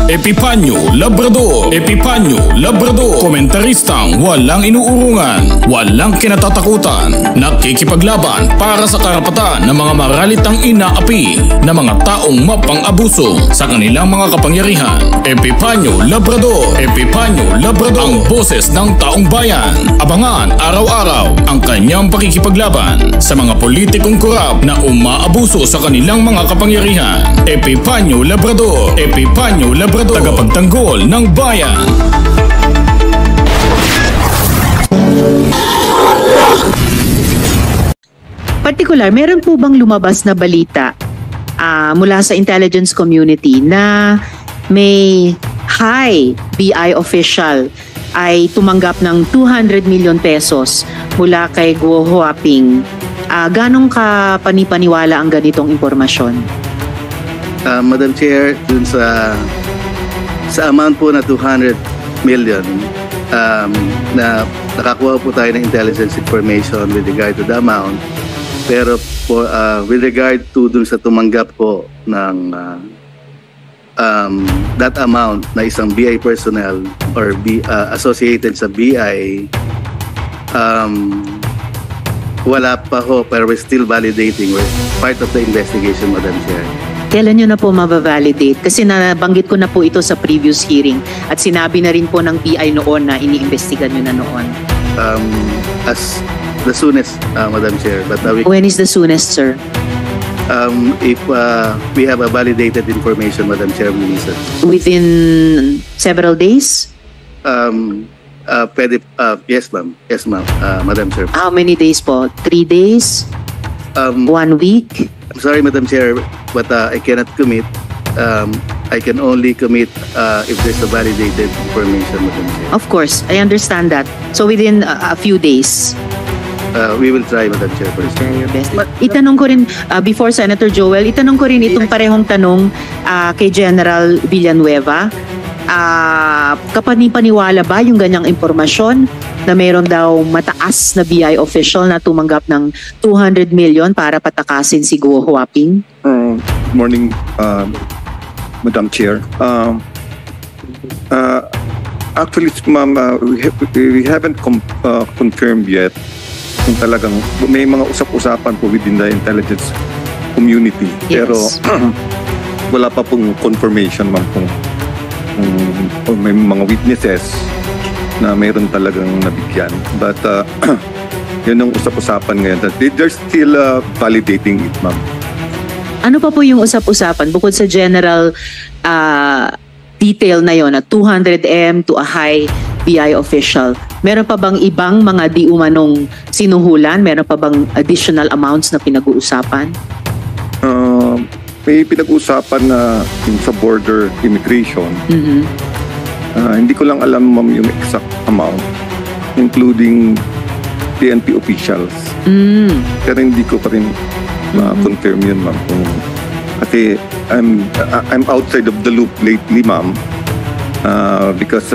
Epipanyo Labrador. Epipanyo Labrador. Komentaristang walang inuurungan, walang kinatatakutan, nakikipaglaban para sa karapatan ng mga maralitang inaapi na mga taong mapang-abuso sa kanilang mga kapangyarihan. Epipanyo Labrador. Epipanyo Labrador. Ang boses ng taong bayan. Abangan araw-araw ang kanyang pakikipaglaban sa mga politikong korap na umaabuso sa kanilang mga kapangyarihan. Epipanyo Labrador. Epipanyo Labrador. Tagapagtanggol ng bayan. Partikular, meron po bang lumabas na balita mula sa intelligence community na may high BI official ay tumanggap ng 200 million pesos mula kay Guo Huaping? Ganong ka panipaniwala ang ganitong impormasyon? Madam Chair, dun sa amount po na 200 million, na nakakuha po tayo ng intelligence information with regard to the amount. Pero po, with regard to dun sa tumanggap po ng that amount na isang BI personnel or associated sa BI, wala pa ho, pero we're still validating. We're part of the investigation, Madam Chair. Kailan nyo na po mabavalidate? Kasi nabanggit ko na po ito sa previous hearing at sinabi na rin po ng BI noon na iniimbestigan nyo na noon. As the soonest, Madam Chair. But, when is the soonest, sir? If we have a validated information, Madam Chair, Minister. Within several days? Yes, ma'am. Yes, ma'am, Madam Chair. How many days po? 3 days? 1 week? I'm sorry, Madam Chair, but I cannot commit. I can only commit if there's a validated information, Madam Chair. Of course, I understand that. So within a few days? We will try, Madam Chair. Try your best. Itanong ko rin, before Senator Joel, itanong ko rin itong parehong tanong kay General Villanueva. Kapanipaniwala ba yung ganyang impormasyon na mayroon daw mataas na BI official na tumanggap ng 200 million para patakasin si Guo Huaping? Good morning, Madam Chair. Actually, ma'am, we haven't confirmed yet kung talagang may mga usap-usapan po within the intelligence community. Yes. Pero wala pa pong confirmation, ma'am, kung may mga witnesses na mayroon talagang nabigyan. But yun ang usap-usapan ngayon. They're still validating it, ma'am. Ano pa po yung usap-usapan bukod sa general detail na yon na 200M to a high BI official? Meron pa bang ibang mga di umanong sinuhulan? Meron pa bang additional amounts na pinag-uusapan? May pinag-uusapan na yung sa border immigration. Hindi ko lang alam, ma'am, yung exact amount, including PNP officials. Pero hindi ko pa rin ma-confirm yun, ma'am. Kasi I'm outside of the loop lately, ma'am, because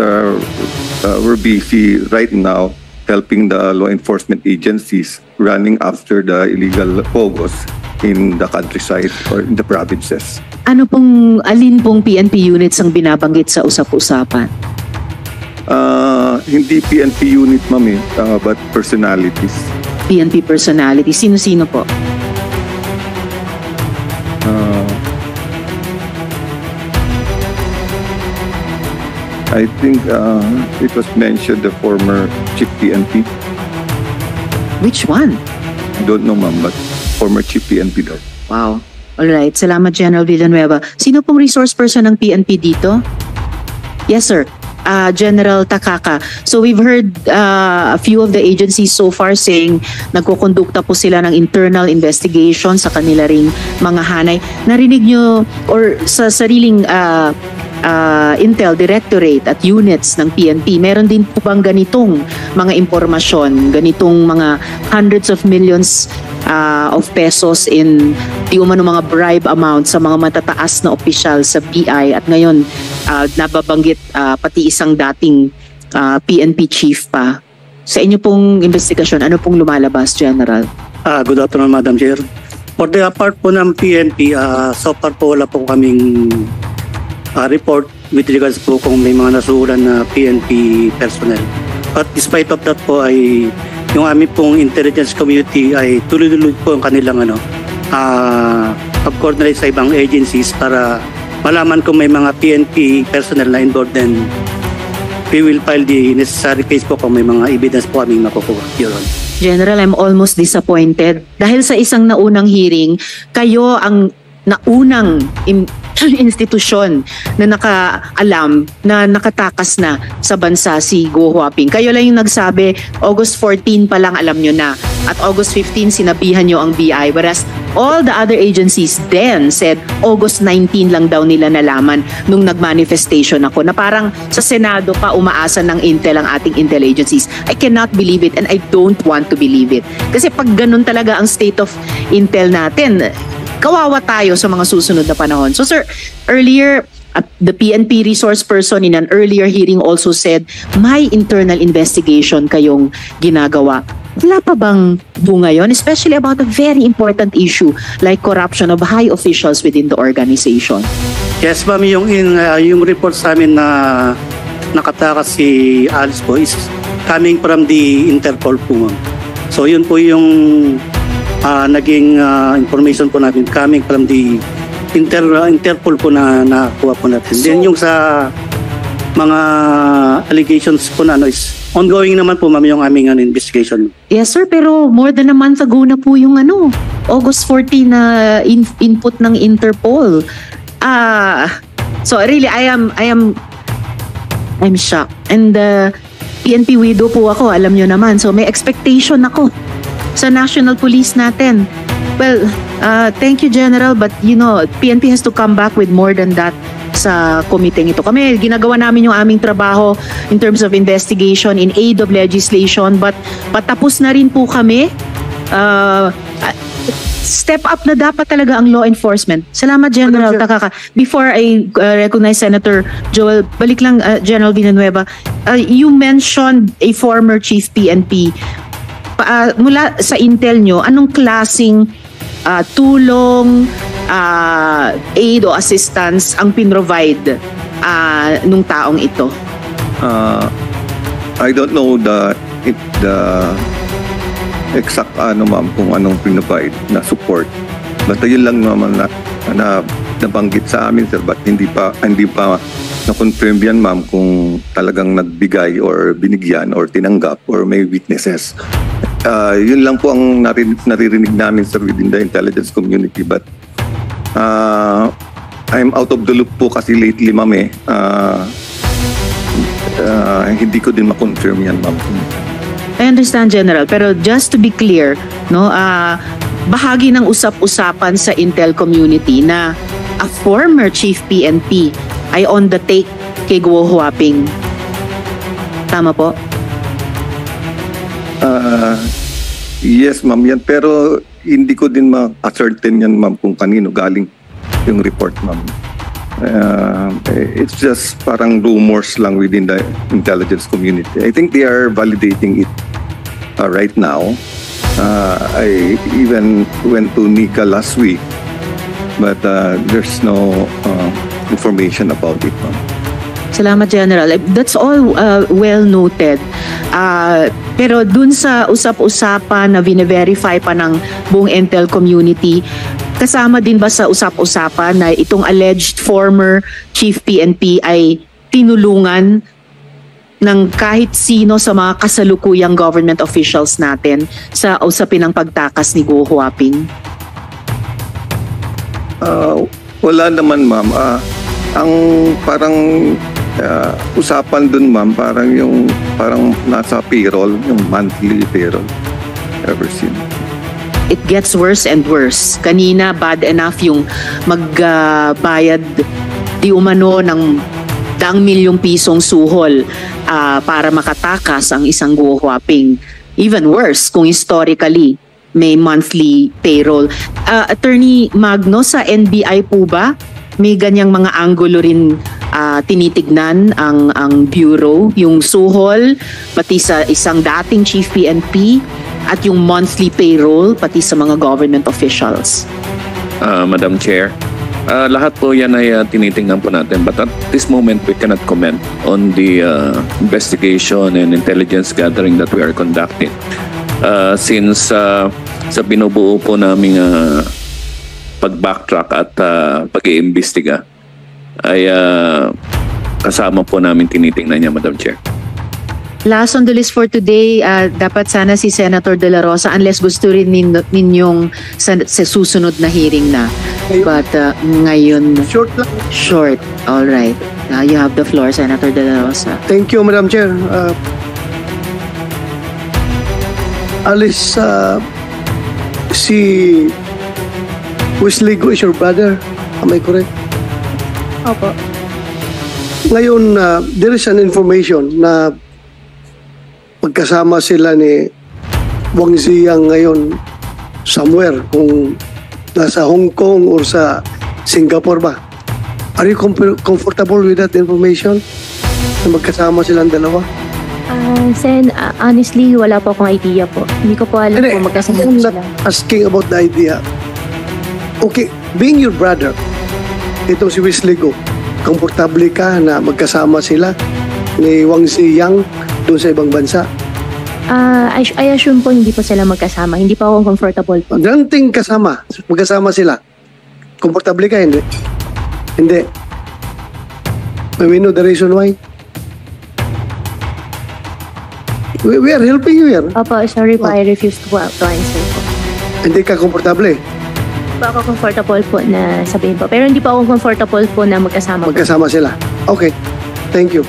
we're busy right now helping the law enforcement agencies running after the illegal pogos in the countryside or in the provinces. Alin pong PNP units ang binabanggit sa usap-usapan? Hindi PNP unit, ma'am, but personalities. PNP personalities. Sino-sino po? I think it was mentioned the former chief PNP. Which one? I don't know, ma'am, but former chief PNP daw. Wow. Alright, salamat General Villanueva. Sino pong resource person ng PNP dito? Yes, sir. General Takaka. So we've heard a few of the agencies so far saying nagkukondukta po sila ng internal investigation sa kanila ring mga hanay. Narinig nyo or sa sariling Intel Directorate at units ng PNP, meron din po bang ganitong mga impormasyon, ganitong mga hundreds of millions of pesos in di umano mga bribe amount sa mga matataas na opisyal sa BI at ngayon nababanggit pati isang dating PNP chief pa. Sa inyo pong investigasyon, ano pong lumalabas, General? Good afternoon, Madam Chair. For the part po ng PNP, so far po wala po kaming report with regards po kung may mga nasuhulan na PNP personnel. But despite of that po ay yung aming pong intelligence community ay tuloy-tuloy po ang kanilang pag-coordinate sa ibang agencies para malaman kung may mga PNP personnel na involved, then we will file the necessary case po kung may mga evidence po aming makukuha. Your Honor. General, I'm almost disappointed. Dahil sa isang naunang hearing, kayo ang naunang institusyon na nakaalam na nakatakas na sa bansa si Guo Huaping. Kayo lang yung nagsabi, August 14 pa lang alam nyo na. At August 15 sinabihan nyo ang BI. Whereas all the other agencies then said August 19 lang daw nila nalaman nung nagmanifestation ako na parang sa Senado pa umaasa ng Intel ang ating Intel agencies. I cannot believe it and I don't want to believe it. Kasi pag ganun talaga ang state of Intel natin, kawawa tayo sa mga susunod na panahon. So sir, earlier, the PNP resource person in an earlier hearing also said, may internal investigation kayong ginagawa. Wala pa bang bunga yun? Especially about a very important issue like corruption of high officials within the organization. Yes, ma'am, yung report sa amin na nakatakas si Alice po is coming from the Interpol po, ma'am. So yun po yung naging information po natin coming from the Interpol po na nakuha po natin. So, then yung sa mga allegations po na is ongoing naman po, ma'am, yung aming investigation. Yes sir, pero more than a month ago na po yung August 14 na input ng Interpol. So really I'm shocked. And PNP widow po ako, alam nyo naman. So may expectation ako sa National Police natin. Well, thank you General, but PNP has to come back with more than that sa komiteng ito. Kami, ginagawa namin yung aming trabaho in terms of investigation in aid of legislation, but patapos na rin po kami. Step up na dapat talaga ang law enforcement. Salamat General Takaka. Before I recognize Senator Joel, balik lang General Villanueva, you mentioned a former chief PNP. Mula sa Intel nyo, anong klaseng tulong, aid o assistance ang pinrovide nung taong ito? I don't know the exact ma'am kung anong pinrovide na support. Basta yun lang naman na nabanggit sa amin sir, but hindi pa na-confirm yan ma'am kung talagang nagbigay or binigyan or tinanggap or may witnesses. Yun lang po ang naririnig namin sir within the intelligence community, but I'm out of the loop po kasi lately ma'am hindi ko din ma-confirm yan ma'am. I understand General, pero just to be clear, bahagi ng usap-usapan sa Intel community na a former chief PNP ay on the take kay Guo Huaping. Tama po? Yes ma'am yan, pero hindi ko din ma-ascertain yan ma'am kung kanino galing yung report ma'am. It's just parang rumors lang within the intelligence community. I think they are validating it right now. I even went to Nika last week, but there's no information about it ma'am. Salamat General. That's all well noted. Pero dun sa usap-usapan na vine-verify pa ng buong Intel community, kasama din ba sa usap-usapan na itong alleged former chief PNP ay tinulungan ng kahit sino sa mga kasalukuyang government officials natin sa usapin ng pagtakas ni Guo Huaping? Wala naman ma'am. Ang parang usapan dun ma'am, parang nasa payroll, yung monthly payroll ever since. It gets worse and worse. Kanina, bad enough yung magbayad di umano ng 100 milyong pisong suhol para makatakas ang isang Guo Huaping. Even worse kung historically may monthly payroll. Attorney Magno, sa NBI po ba may ganyang mga anggulo rin tinitignan ang bureau, yung suhol pati sa isang dating chief PNP at yung monthly payroll pati sa mga government officials? Madam Chair, Lahat po yan ay tinitingnan po natin. But at this moment, we cannot comment on the investigation and intelligence gathering that we are conducting. Since sa binubuo po naming pag-backtrack at pag-iimbestiga ay kasama po namin tinitingnan niya, Madam Chair. Last on the list for today, dapat sana si Senator De La Rosa unless gusto rin ninyong sa susunod na hearing na. But ngayon, Short lang. short. All right. You have the floor, Senator De La Rosa. Thank you, Madam Chair. Alice, si Wesley Go is your brother. Am I correct? Opo. Ngayon, there is an information na magkasama sila ni Wang Ziyang ngayon somewhere, kung nasa Hong Kong or sa Singapore ba. Are you comfortable with that information? Na magkasama silang dalawa? Sen, honestly, wala po akong idea po. Hindi ko po alam kung magkasama I'm not sila. asking about the idea. Okay, being your brother, itong si Wesley Go, komportable ka na magkasama sila ni Wang Ziyang doon sa ibang bansa? I assume po hindi po sila magkasama. Hindi pa ako comfortable po. Granting magkasama sila. Komportable ka, hindi? Hindi. May we know the reason why? We are helping you here. Opo, sorry po. I refuse to answer po. Hindi ka komportable. Hindi po ako comfortable po na sabihin po. Pero hindi po ako comfortable po na magkasama po. Magkasama sila. Okay. Thank you.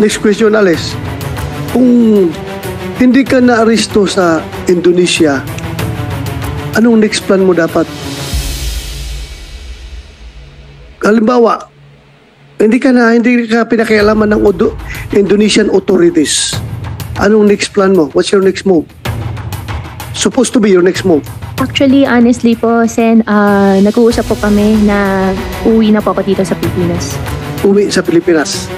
Next question, Alice. Kung hindi ka na-aristo sa Indonesia, anong next plan mo dapat? Halimbawa, hindi ka pinakialaman ng Indonesian authorities. Anong next plan mo? What's your next move? Supposed to be your next move. Actually, honestly po, Sen, nag-uusap po kami na uwi na po ako dito sa Pilipinas. Uwi sa Pilipinas.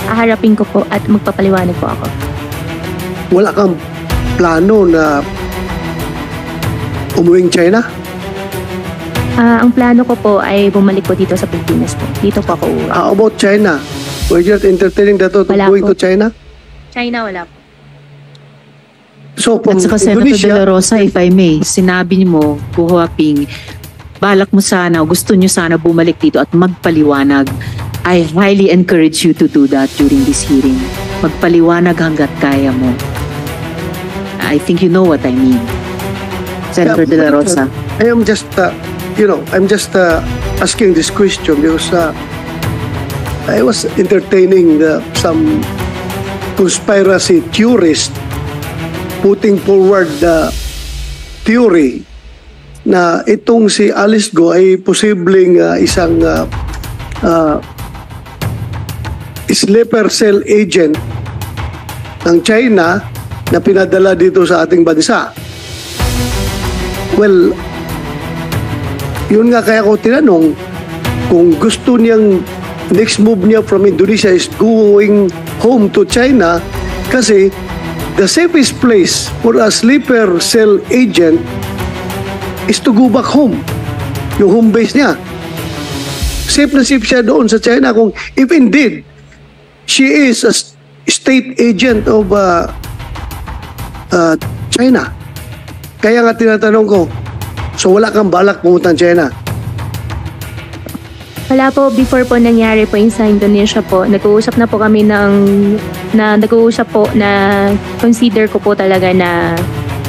Aharapin ko po at magpapaliwanag po ako. Wala kang plano na umuwing China? Ang plano ko po ay bumalik po dito sa Pilipinas po. Dito po ako uwi. How about China? Were you entertaining that thought of Wala going po. to China? China, wala po. So, from At saka Senator De La Indonesia, Rosa, if I may, sinabi niyo mo, Buhuaping, balak mo sana, gusto niyo sana bumalik dito at magpaliwanag. I highly encourage you to do that during this hearing. Magpaliwanag hanggat kaya mo. I think you know what I mean. Senator De La Rosa. I am just, asking this question because I was entertaining some conspiracy theorist putting forward the theory na itong si Alice Go ay posibleng isang sleeper cell agent ng China na pinadala dito sa ating bansa. Well, yun nga kaya ko tinanong kung gusto niyang next move niya from Indonesia is going home to China kasi the safest place for a sleeper cell agent is to go back home. Yung home base niya. Safe na safe siya doon sa China kung if indeed she is a state agent of China. Kaya nga tinatanong ko, so wala kang balak pumunta ng China? Wala po, before po nangyari po yung sa Indonesia po, nag-uusap na po kami nag-uusap po na consider ko po talaga na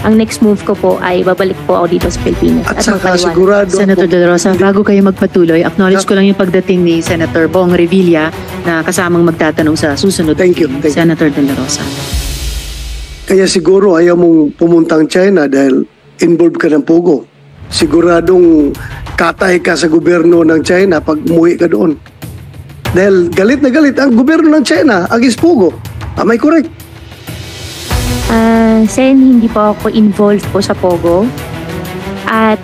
ang next move ko po ay babalik po ako dito sa Pilipinas. At saka magpaliwanag. sigurado Senator De La Rosa, bago kayo magpatuloy, acknowledge ko lang yung pagdating ni Senator Bong Revilla na kasamang magtatanong sa susunod. Thank you. Senator De La Rosa. Kaya siguro ayaw mong pumuntang China dahil involved ka ng Pogo. Siguradong katay ka sa gobyerno ng China pag umuwi ka doon. Dahil galit na galit ang gobyerno ng China against Pogo. Am I correct? Sen, hindi po ako involved po sa Pogo. At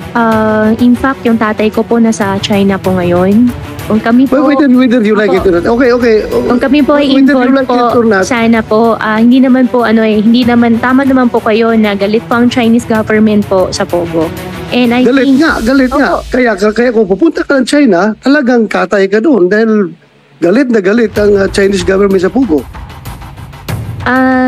in fact, yung tatay ko po nasa China po ngayon. Kung kami po... Whether you like it or not. Okay. Kung kami po ay Whether you involved like it or po, not. sana po, hindi naman, tama naman po kayo na galit po ang Chinese government po sa Pogo. And I Galit think, nga. Opo. Kaya kung pupunta ka ng China, talagang katay ka doon dahil galit na galit ang Chinese government sa Pugo.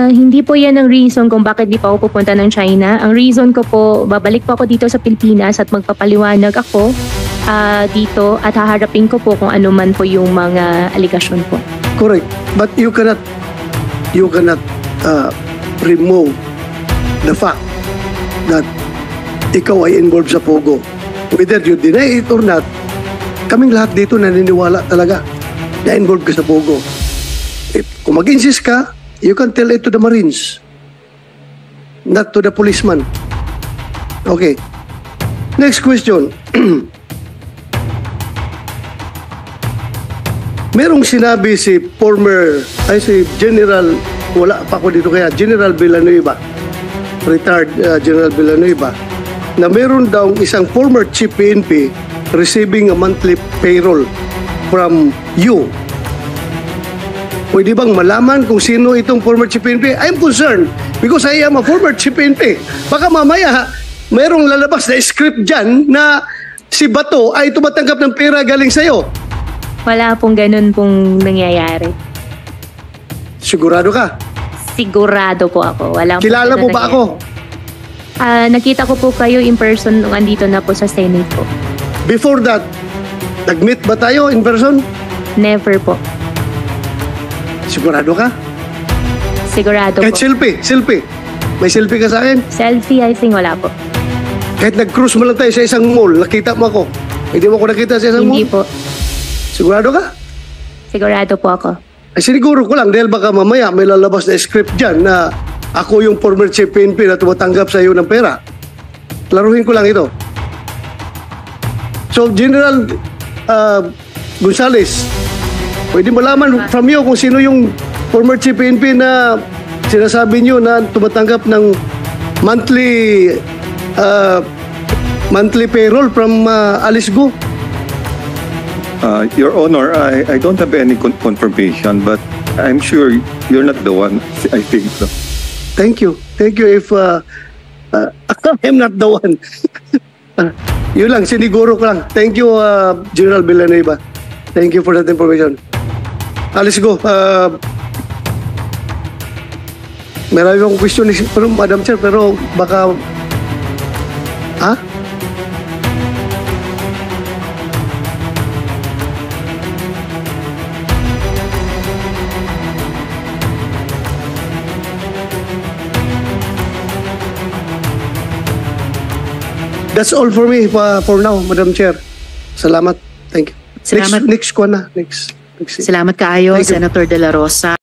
Hindi po yan ang reason kung bakit di pa ako pupunta ng China. Ang reason ko po, babalik po ako dito sa Pilipinas at magpapaliwanag ako dito at haharapin ko po kung ano man po yung mga aligasyon po. Correct. But you cannot remove the fact that ikaw ay involved sa Pugo. Whether you deny it or not, kaming lahat dito naniniwala talaga na involved ka sa Pugo. Kung mag-insist ka, you can tell it to the Marines, not to the policeman. Okay. Next question. Merong sinabi si General, wala pa ako dito kaya, General Villanueva, retired General Villanueva, na meron daw isang former chief PNP receiving a monthly payroll from you. Pwede bang malaman kung sino itong former chief PNP? I'm concerned because I am a former chief PNP. Baka mamaya mayroong lalabas na script dyan na si Bato ay tumatanggap ng pera galing sa'yo. Wala pong ganun pong nangyayari. Sigurado ka? Sigurado po ako. Walang Kilala mo ba ako? Nakita ko po kayo in person nung andito na po sa Senate po. Before that, nag-meet ba tayo in person? Never po. Sigurado ka? Sigurado Kahit po. selfie. May selfie ka sa akin? Selfie, I think wala po. Kahit nag-cruise mo lang tayo sa isang mall, nakita mo ako. Hindi mo ako nakita sa isang Hindi mall? po. Sigurado ka? Sigurado po ako. Ay siniguro ko lang dahil baka mamaya may lalabas na script dyan na ako yung former chief PNP na tumatanggap sa iyo ng pera. Klaruhin ko lang ito. So, General Gonzales, pwede malaman from you kung sino yung former chief PNP na sinasabi nyo na tumatanggap ng monthly payroll from Alice Go? Your Honor, I don't have any confirmation, but I'm sure you're not the one. I think so. Thank you. Thank you if I'm not the one. Yun lang, siniguro ko lang. Thank you, General Villanueva. Thank you for that information. Let's go. Marami akong question pero Madam Chair, pero baka... Ha? That's all for me for now, Madam Chair. Salamat. Thank you. Salamat. Next ko na. Next. Salamat kaayo, Thank you. Senator De La Rosa.